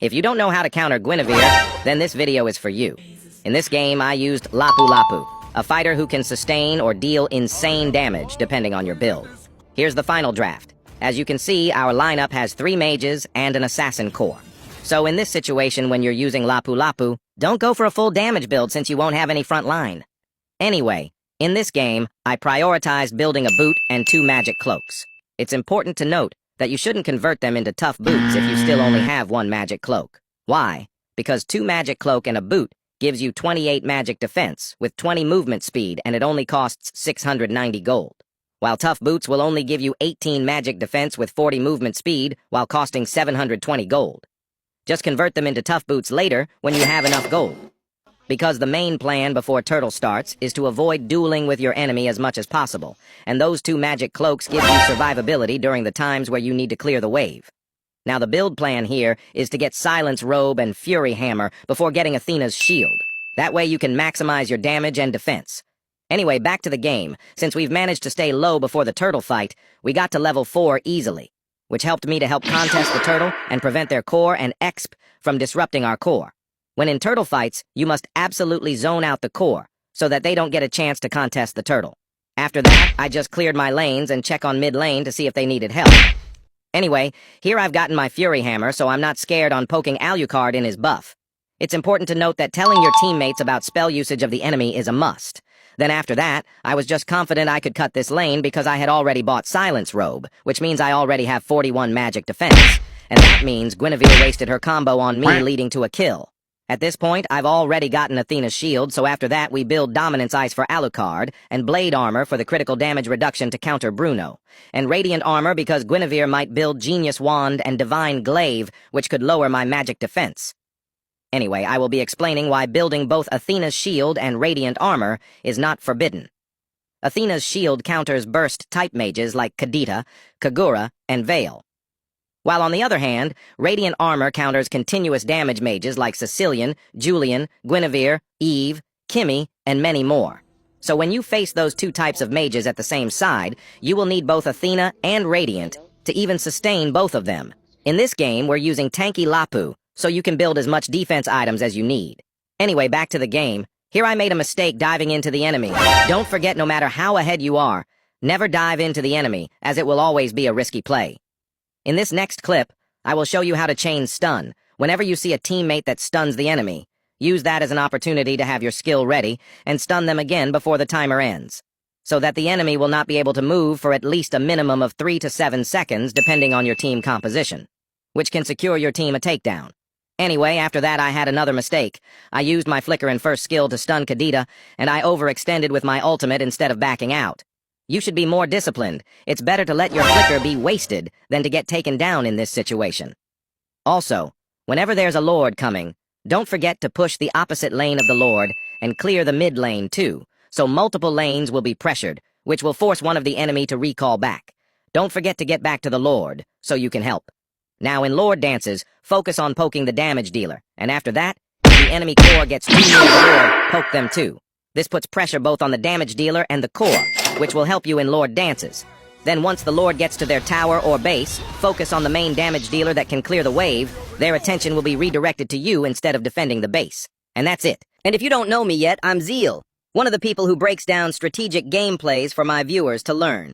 If you don't know how to counter Guinevere, then this video is for you. In this game, I used Lapu Lapu, a fighter who can sustain or deal insane damage depending on your build. Here's the final draft. As you can see, our lineup has 3 mages and an assassin core. So in this situation, when you're using Lapu Lapu, don't go for a full damage build since you won't have any front line. Anyway, in this game, I prioritized building a boot and 2 magic cloaks. It's important to note that you shouldn't convert them into tough boots if you still only have 1 magic cloak. Why? Because 2 magic cloak and a boot gives you 28 magic defense with 20 movement speed, and it only costs 690 gold. While tough boots will only give you 18 magic defense with 40 movement speed while costing 720 gold. Just convert them into tough boots later when you have enough gold. Because the main plan before Turtle starts is to avoid dueling with your enemy as much as possible, and those 2 magic cloaks give you survivability during the times where you need to clear the wave. Now the build plan here is to get Silence Robe and Fury Hammer before getting Athena's shield. That way you can maximize your damage and defense. Anyway, back to the game. Since we've managed to stay low before the turtle fight, we got to level 4 easily, which helped me to help contest the turtle and prevent their core and exp from disrupting our core. When in turtle fights, you must absolutely zone out the core, so that they don't get a chance to contest the turtle. After that, I just cleared my lanes and check on mid lane to see if they needed help. Anyway, here I've gotten my Fury Hammer, so I'm not scared on poking Alucard in his buff. It's important to note that telling your teammates about spell usage of the enemy is a must. Then after that, I was just confident I could cut this lane because I had already bought Silence Robe, which means I already have 41 magic defense. And that means Guinevere wasted her combo on me, leading to a kill. At this point, I've already gotten Athena's shield, so after that we build Dominance Ice for Alucard, and Blade Armor for the critical damage reduction to counter Bruno, and Radiant Armor because Guinevere might build Genius Wand and Divine Glaive, which could lower my magic defense. Anyway, I will be explaining why building both Athena's shield and Radiant Armor is not forbidden. Athena's shield counters burst-type mages like Kadita, Kagura, and Veil. While on the other hand, Radiant Armor counters continuous damage mages like Sicilian, Julian, Guinevere, Eve, Kimmy, and many more. So when you face those 2 types of mages at the same side, you will need both Athena and Radiant to even sustain both of them. In this game, we're using tanky Lapu, so you can build as much defense items as you need. Anyway, back to the game. Here I made a mistake diving into the enemy. Don't forget, no matter how ahead you are, never dive into the enemy, as it will always be a risky play. In this next clip, I will show you how to chain stun. Whenever you see a teammate that stuns the enemy, use that as an opportunity to have your skill ready and stun them again before the timer ends, so that the enemy will not be able to move for at least a minimum of 3 to 7 seconds depending on your team composition, which can secure your team a takedown. Anyway, after that I had another mistake. I used my flicker and first skill to stun Kadita, and I overextended with my ultimate instead of backing out. You should be more disciplined. It's better to let your flicker be wasted than to get taken down in this situation. Also, whenever there's a lord coming, don't forget to push the opposite lane of the lord and clear the mid lane too, so multiple lanes will be pressured, which will force one of the enemy to recall back. Don't forget to get back to the lord, so you can help. Now in lord dances, focus on poking the damage dealer, and after that, if the enemy core gets too near the lord, poke them too. This puts pressure both on the damage dealer and the core, which will help you in lord dances. Then once the lord gets to their tower or base, focus on the main damage dealer that can clear the wave. Their attention will be redirected to you instead of defending the base. And that's it. And if you don't know me yet, I'm Zeal, one of the people who breaks down strategic gameplays for my viewers to learn.